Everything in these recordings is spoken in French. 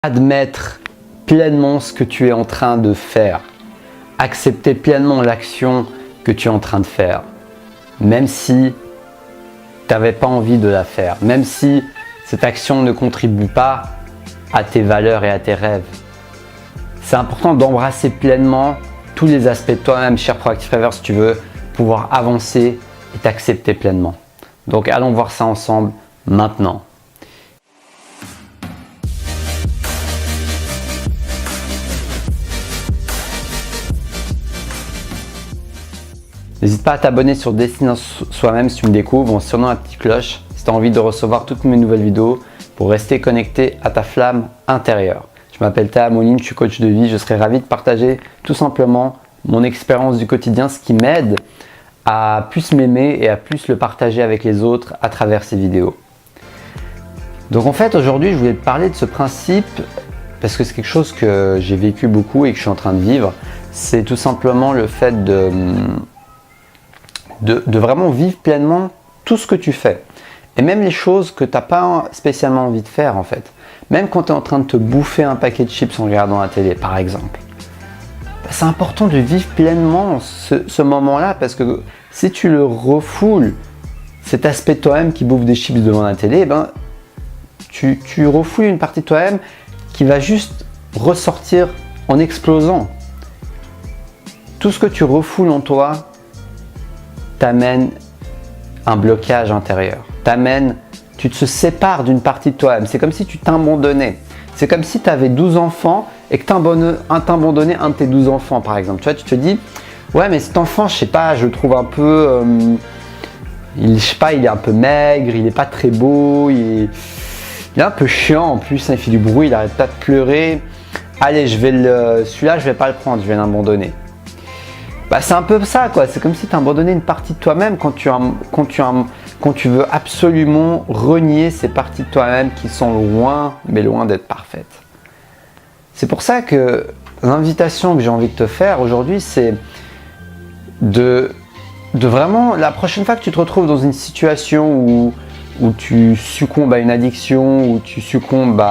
Admettre pleinement ce que tu es en train de faire. Accepter pleinement l'action que tu es en train de faire. Même si tu n'avais pas envie de la faire. Même si cette action ne contribue pas à tes valeurs et à tes rêves. C'est important d'embrasser pleinement tous les aspects de toi-même, cher Proactive Rêveur, si tu veux pouvoir avancer et t'accepter pleinement. Donc allons voir ça ensemble maintenant. N'hésite pas à t'abonner sur Destination Soi-même si tu me découvres en sonnant la petite cloche si tu as envie de recevoir toutes mes nouvelles vidéos pour rester connecté à ta flamme intérieure. Je m'appelle Théa Moline, je suis coach de vie. Je serai ravi de partager tout simplement mon expérience du quotidien, ce qui m'aide à plus m'aimer et à plus le partager avec les autres à travers ces vidéos. Donc en fait aujourd'hui je voulais te parler de ce principe parce que c'est quelque chose que j'ai vécu beaucoup et que je suis en train de vivre. C'est tout simplement le fait de vraiment vivre pleinement tout ce que tu fais. Et même les choses que tu n'as pas spécialement envie de faire en fait. Même quand tu es en train de te bouffer un paquet de chips en regardant la télé par exemple. C'est important de vivre pleinement ce moment-là parce que si tu le refoules, cet aspect de toi-même qui bouffe des chips devant la télé, tu refoules une partie de toi-même qui va juste ressortir en explosant. Tout ce que tu refoules en toi t'amène un blocage intérieur, tu te sépares d'une partie de toi-même. C'est comme si tu t'abandonnais. C'est comme si tu avais 12 enfants et que tu abandonnais un de tes 12 enfants par exemple. Tu vois, tu te dis, ouais mais cet enfant, je sais pas, je le trouve un peu, il est un peu maigre, il est pas très beau, il est un peu chiant en plus, il fait du bruit, il arrête pas de pleurer. Allez, celui-là je vais pas le prendre, je vais l'abandonner. C'est un peu ça quoi, c'est comme si tu abandonnais une partie de toi-même quand tu veux absolument renier ces parties de toi-même qui sont loin, mais loin d'être parfaites. C'est pour ça que l'invitation que j'ai envie de te faire aujourd'hui, c'est de vraiment, la prochaine fois que tu te retrouves dans une situation où tu succombes à une addiction, où tu succombes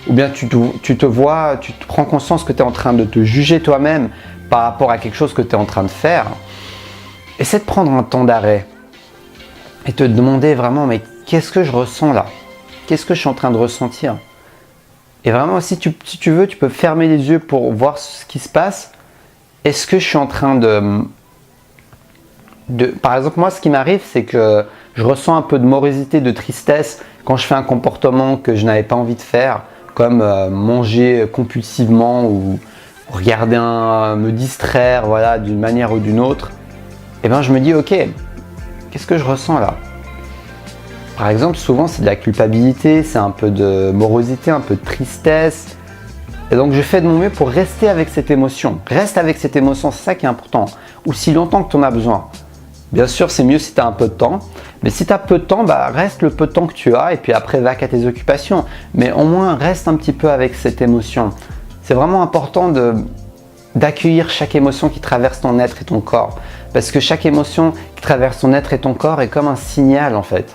ou bien tu te prends conscience que tu es en train de te juger toi-même par rapport à quelque chose que tu es en train de faire, essaie de prendre un temps d'arrêt et te demander vraiment, mais qu'est-ce que je ressens là? Qu'est-ce que je suis en train de ressentir? Et vraiment, si tu veux, tu peux fermer les yeux pour voir ce qui se passe. Est-ce que je suis en train Par exemple, moi, ce qui m'arrive, c'est que je ressens un peu de morosité, de tristesse quand je fais un comportement que je n'avais pas envie de faire, comme manger compulsivement ou regarder me distraire, voilà, d'une manière ou d'une autre. Et je me dis, ok, qu'est-ce que je ressens là? Par exemple, souvent c'est de la culpabilité, c'est un peu de morosité, un peu de tristesse. Et donc je fais de mon mieux pour rester avec cette émotion. Reste avec cette émotion, c'est ça qui est important. Aussi longtemps que tu en as besoin. Bien sûr, c'est mieux si tu as un peu de temps. Mais si tu as peu de temps, reste le peu de temps que tu as et puis après va qu'à tes occupations. Mais au moins reste un petit peu avec cette émotion. C'est vraiment important d'accueillir chaque émotion qui traverse ton être et ton corps. Parce que chaque émotion qui traverse ton être et ton corps est comme un signal en fait.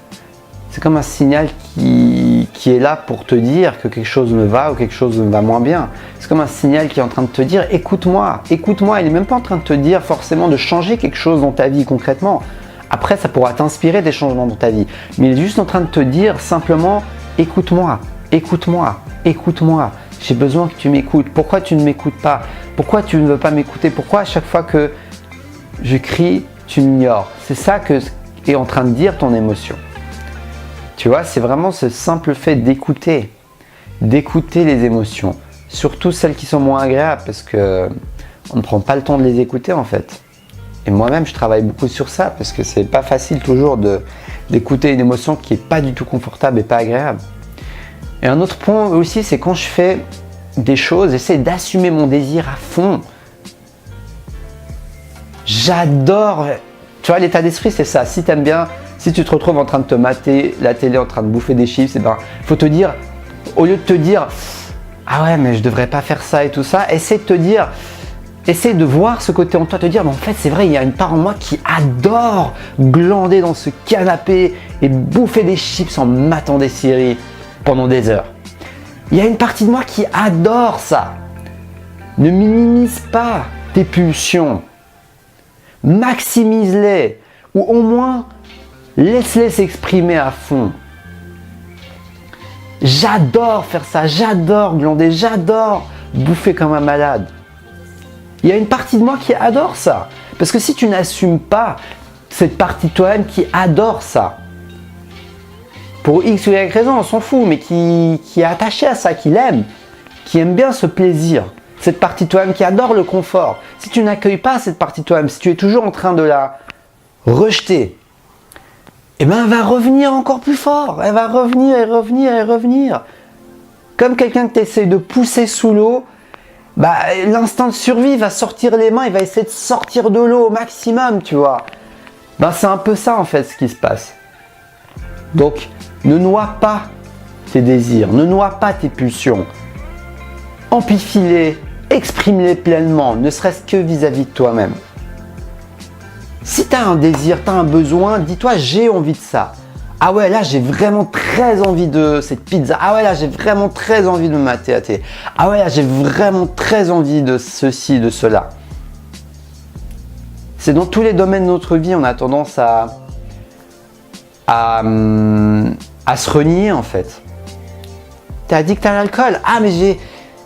C'est comme un signal qui est là pour te dire que quelque chose ne va ou quelque chose ne va moins bien. C'est comme un signal qui est en train de te dire écoute-moi, écoute-moi. Il n'est même pas en train de te dire forcément de changer quelque chose dans ta vie concrètement. Après, ça pourra t'inspirer des changements dans ta vie. Mais il est juste en train de te dire simplement écoute-moi, écoute-moi, écoute-moi. J'ai besoin que tu m'écoutes. Pourquoi tu ne m'écoutes pas? Pourquoi tu ne veux pas m'écouter? Pourquoi à chaque fois que je crie, tu m'ignores? C'est ça que est en train de dire ton émotion. Tu vois, c'est vraiment ce simple fait d'écouter les émotions. Surtout celles qui sont moins agréables parce qu'on ne prend pas le temps de les écouter en fait. Et moi-même, je travaille beaucoup sur ça parce que c'est pas facile toujours d'écouter une émotion qui n'est pas du tout confortable et pas agréable. Et un autre point aussi, c'est quand je fais des choses, j'essaie d'assumer mon désir à fond. J'adore, tu vois, l'état d'esprit c'est ça. Si tu aimes bien, si tu te retrouves en train de te mater la télé, en train de bouffer des chips, faut te dire, au lieu de te dire ah ouais mais je devrais pas faire ça et tout ça, essaie de voir ce côté en toi, te dire mais en fait c'est vrai, il y a une part en moi qui adore glander dans ce canapé et bouffer des chips en matant des séries pendant des heures. Il y a une partie de moi qui adore ça. Ne minimise pas tes pulsions. Maximise-les. Ou au moins, laisse-les s'exprimer à fond. J'adore faire ça. J'adore glander. J'adore bouffer comme un malade. Il y a une partie de moi qui adore ça. Parce que si tu n'assumes pas cette partie de toi-même qui adore ça, pour X ou Y raison, on s'en fout, mais qui est attaché à ça, qui l'aime, qui aime bien ce plaisir, cette partie de toi-même qui adore le confort. Si tu n'accueilles pas cette partie de toi-même, si tu es toujours en train de la rejeter, eh ben elle va revenir encore plus fort. Elle va revenir et revenir et revenir. Comme quelqu'un que tu essaies de pousser sous l'eau, bah, l'instinct de survie va sortir les mains, il va essayer de sortir de l'eau au maximum, tu vois. Ben, c'est un peu ça en fait ce qui se passe. Donc, ne noie pas tes désirs, ne noie pas tes pulsions. Amplifie-les, exprime-les pleinement, ne serait-ce que vis-à-vis de toi-même. Si tu as un désir, tu as un besoin, dis-toi j'ai envie de ça. Ah ouais, là j'ai vraiment très envie de cette pizza. Ah ouais, là j'ai vraiment très envie de me mater à thé. Ah ouais, là j'ai vraiment très envie de ceci, de cela. C'est dans tous les domaines de notre vie, on a tendance à se renier en fait. Tu es addict à l'alcool. Ah mais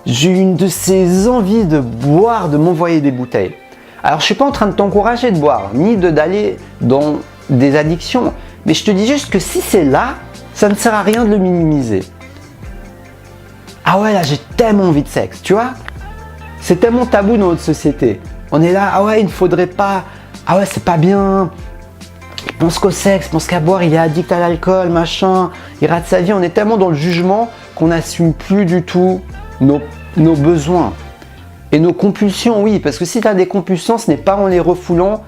j'ai une de ces envies de boire, de m'envoyer des bouteilles. Alors je ne suis pas en train de t'encourager de boire, ni d'aller dans des addictions. Mais je te dis juste que si c'est là, ça ne sert à rien de le minimiser. Ah ouais, là j'ai tellement envie de sexe, tu vois. C'est tellement tabou dans notre société. On est là, ah ouais, il ne faudrait pas, ah ouais, c'est pas bien. Il pense qu'au sexe, il pense qu'à boire, il est addict à l'alcool, machin. Il rate sa vie, on est tellement dans le jugement qu'on n'assume plus du tout nos besoins. Et nos compulsions, oui, parce que si tu as des compulsions, ce n'est pas en les refoulant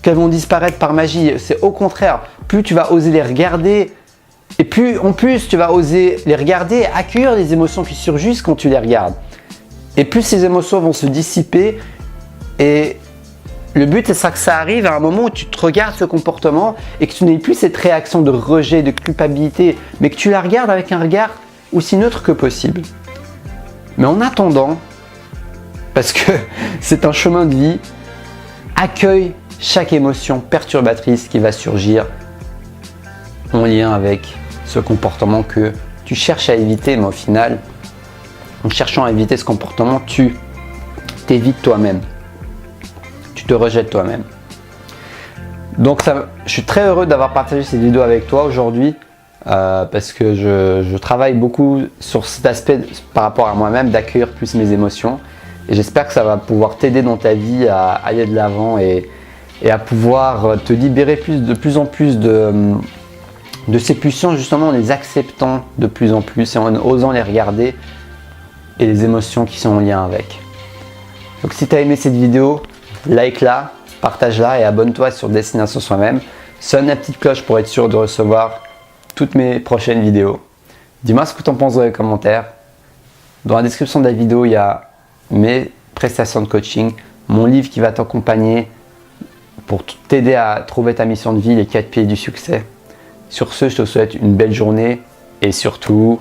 qu'elles vont disparaître par magie. C'est au contraire, plus tu vas oser les regarder, et plus en plus tu vas oser les regarder et accueillir les émotions qui surgissent quand tu les regardes. Et plus ces émotions vont se dissiper, et le but c'est que ça arrive à un moment où tu te regardes ce comportement et que tu n'aies plus cette réaction de rejet, de culpabilité, mais que tu la regardes avec un regard aussi neutre que possible. Mais en attendant, parce que c'est un chemin de vie, accueille chaque émotion perturbatrice qui va surgir en lien avec ce comportement que tu cherches à éviter, mais au final, en cherchant à éviter ce comportement, tu t'évites toi-même. Tu te rejettes toi-même. Donc je suis très heureux d'avoir partagé cette vidéo avec toi aujourd'hui parce que je travaille beaucoup sur cet aspect par rapport à moi-même, d'accueillir plus mes émotions. Et j'espère que ça va pouvoir t'aider dans ta vie à aller de l'avant et à pouvoir te libérer de plus en plus de ces pulsions, justement en les acceptant de plus en plus et en osant les regarder et les émotions qui sont en lien avec. Donc si tu as aimé cette vidéo, like-la, partage-la et abonne-toi sur Destination Soi-même. Sonne la petite cloche pour être sûr de recevoir toutes mes prochaines vidéos. Dis-moi ce que tu en penses dans les commentaires. Dans la description de la vidéo, il y a mes prestations de coaching, mon livre qui va t'accompagner pour t'aider à trouver ta mission de vie, les 4 piliers du succès. Sur ce, je te souhaite une belle journée et surtout,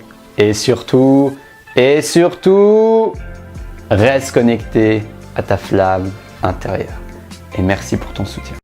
reste connecté à ta flamme intérieure. Et merci pour ton soutien.